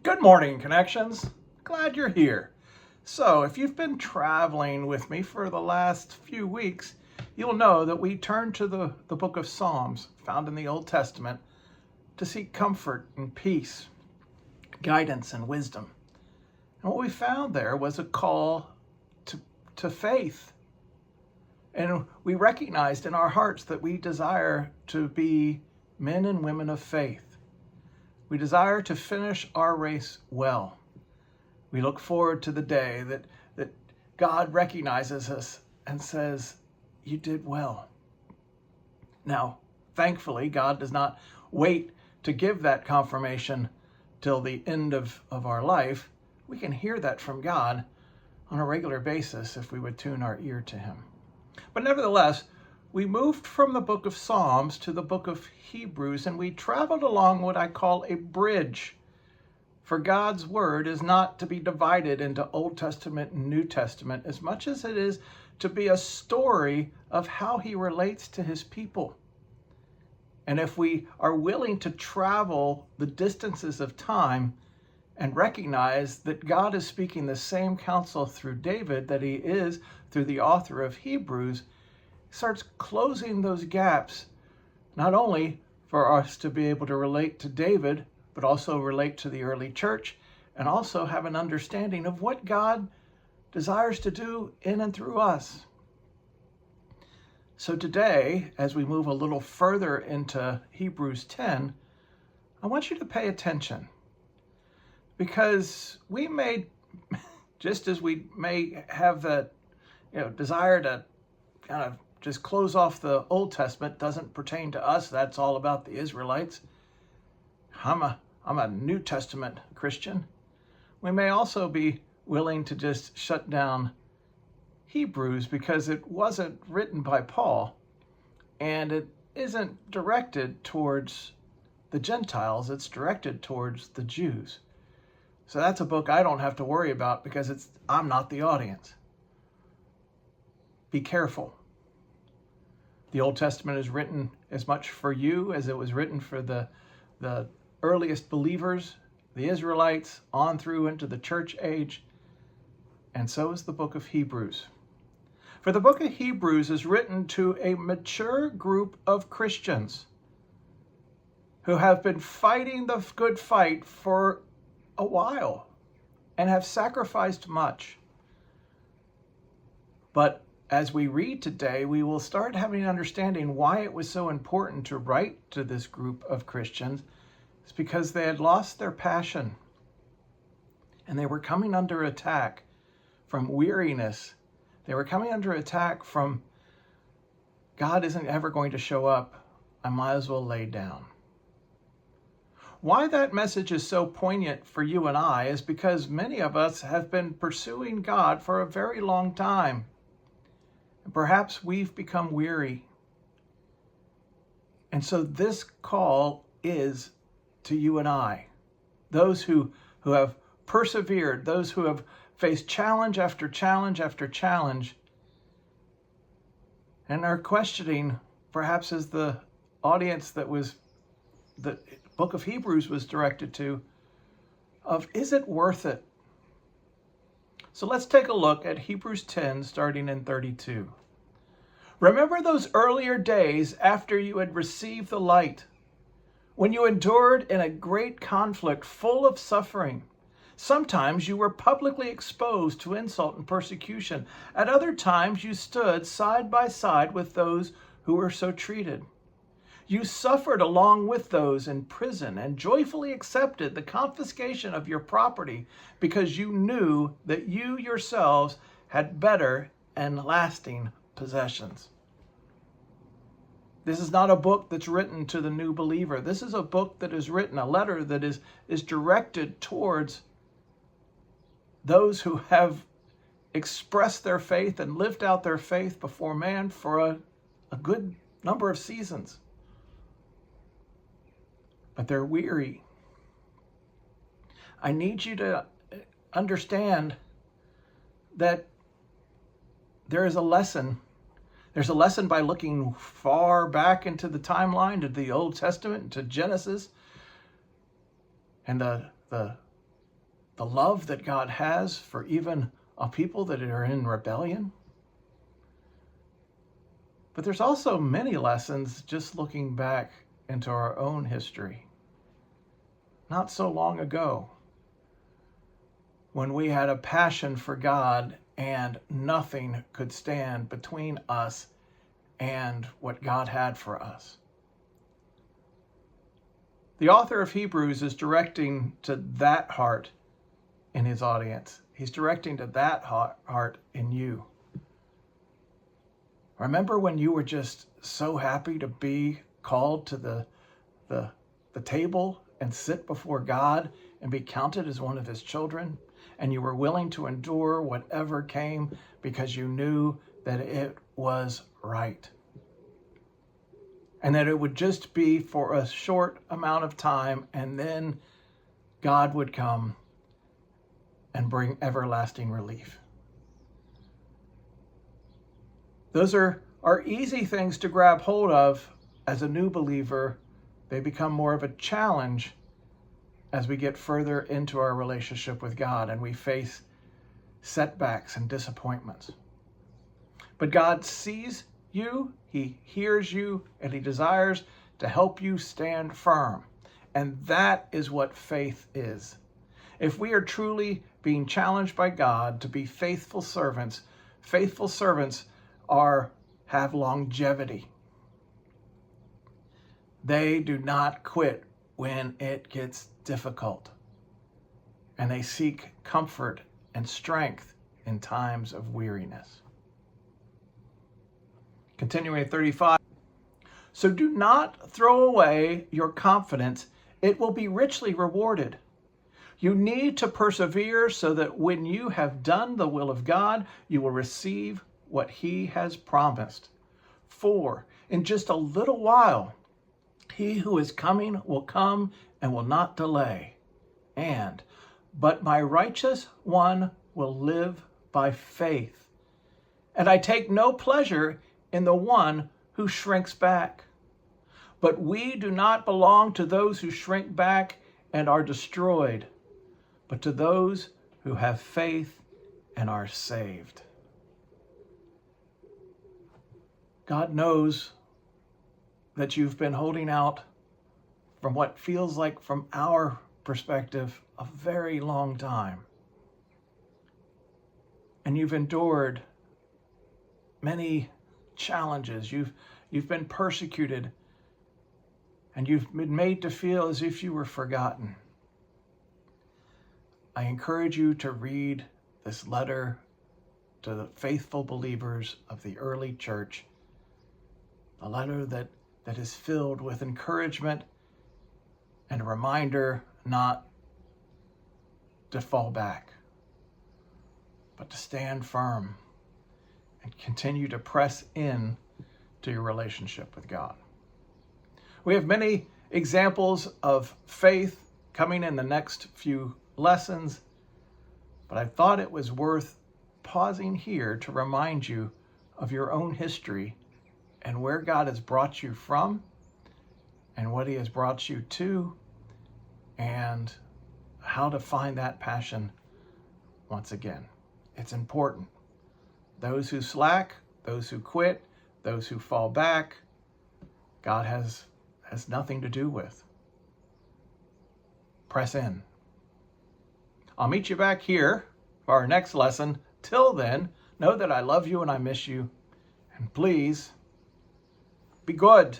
Good morning, Connections. Glad you're here. So, if you've been traveling with me for the last few weeks, you'll know that we turned to the book of Psalms, found in the Old Testament, to seek comfort and peace, guidance and wisdom. And what we found there was a call to faith. And we recognized in our hearts that we desire to be men and women of faith. We desire to finish our race well. We look forward to the day that God recognizes us and says, "You did well." Now, thankfully, God does not wait to give that confirmation till the end of our life. We can hear that from God on a regular basis if we would tune our ear to Him. But nevertheless, we moved from the book of Psalms to the book of Hebrews, and we traveled along what I call a bridge. For God's word is not to be divided into Old Testament and New Testament as much as it is to be a story of how He relates to His people. And if we are willing to travel the distances of time and recognize that God is speaking the same counsel through David that He is through the author of Hebrews, starts closing those gaps, not only for us to be able to relate to David, but also relate to the early church, and also have an understanding of what God desires to do in and through us. So today, as we move a little further into Hebrews 10, I want you to pay attention, because we may, just as we may have the desire to kind of just close off the Old Testament, doesn't pertain to us, that's all about the Israelites. I'm a New Testament Christian. We may also be willing to just shut down Hebrews because it wasn't written by Paul and it isn't directed towards the Gentiles, it's directed towards the Jews. So that's a book I don't have to worry about because I'm not the audience. Be careful. The Old Testament is written as much for you as it was written for the earliest believers, the Israelites, on through into the church age, and so is the book of Hebrews. For the book of Hebrews is written to a mature group of Christians who have been fighting the good fight for a while and have sacrificed much. But as we read today, we will start having an understanding why it was so important to write to this group of Christians. It's because they had lost their passion and they were coming under attack from weariness. They were coming under attack from God isn't ever going to show up. I might as well lay down. Why that message is so poignant for you and I is because many of us have been pursuing God for a very long time. And perhaps we've become weary. And so this call is to you and I, those who have persevered, those who have faced challenge after challenge after challenge, and are questioning, perhaps as the audience that was the book of Hebrews was directed to, of is it worth it? So let's take a look at Hebrews 10, starting in 32. Remember those earlier days after you had received the light, when you endured in a great conflict full of suffering. Sometimes you were publicly exposed to insult and persecution. At other times you stood side by side with those who were so treated. You suffered along with those in prison and joyfully accepted the confiscation of your property because you knew that you yourselves had better and lasting possessions. This is not a book that's written to the new believer. This is a book that is written, a letter that is directed towards those who have expressed their faith and lived out their faith before man for a good number of seasons. But they're weary. I need you to understand that there is a lesson. There's a lesson by looking far back into the timeline, to the Old Testament, to Genesis, and the the love that God has for even a people that are in rebellion. But there's also many lessons just looking back into our own history. Not so long ago, when we had a passion for God and nothing could stand between us and what God had for us. The author of Hebrews is directing to that heart in his audience. He's directing to that heart in you. Remember when you were just so happy to be called to the table and sit before God and be counted as one of his children? And you were willing to endure whatever came because you knew that it was right. And that it would just be for a short amount of time, and then God would come and bring everlasting relief. Those are easy things to grab hold of as a new believer. They become more of a challenge as we get further into our relationship with God and we face setbacks and disappointments. But God sees you, he hears you, and he desires to help you stand firm. And that is what faith is. If we are truly being challenged by God to be faithful servants have longevity. They do not quit when it gets difficult. And they seek comfort and strength in times of weariness. Continuing at 35. So do not throw away your confidence. It will be richly rewarded. You need to persevere so that when you have done the will of God, you will receive what he has promised. For in just a little while, he who is coming will come and will not delay. But my righteous one will live by faith. And I take no pleasure in the one who shrinks back. But we do not belong to those who shrink back and are destroyed, but to those who have faith and are saved. God knows that you've been holding out from what feels like, from our perspective, a very long time. And you've endured many challenges. You've been persecuted, and you've been made to feel as if you were forgotten. I encourage you to read this letter to the faithful believers of the early church, a letter that is filled with encouragement and a reminder not to fall back, but to stand firm and continue to press in to your relationship with God. We have many examples of faith coming in the next few lessons, but I thought it was worth pausing here to remind you of your own history and where God has brought you from and what he has brought you to, and how to find that passion once again. It's important. Those who slack, those who quit, those who fall back, God has nothing to do with. Press in. I'll meet you back here for our next lesson. Till then, know that I love you and I miss you. And please, be good.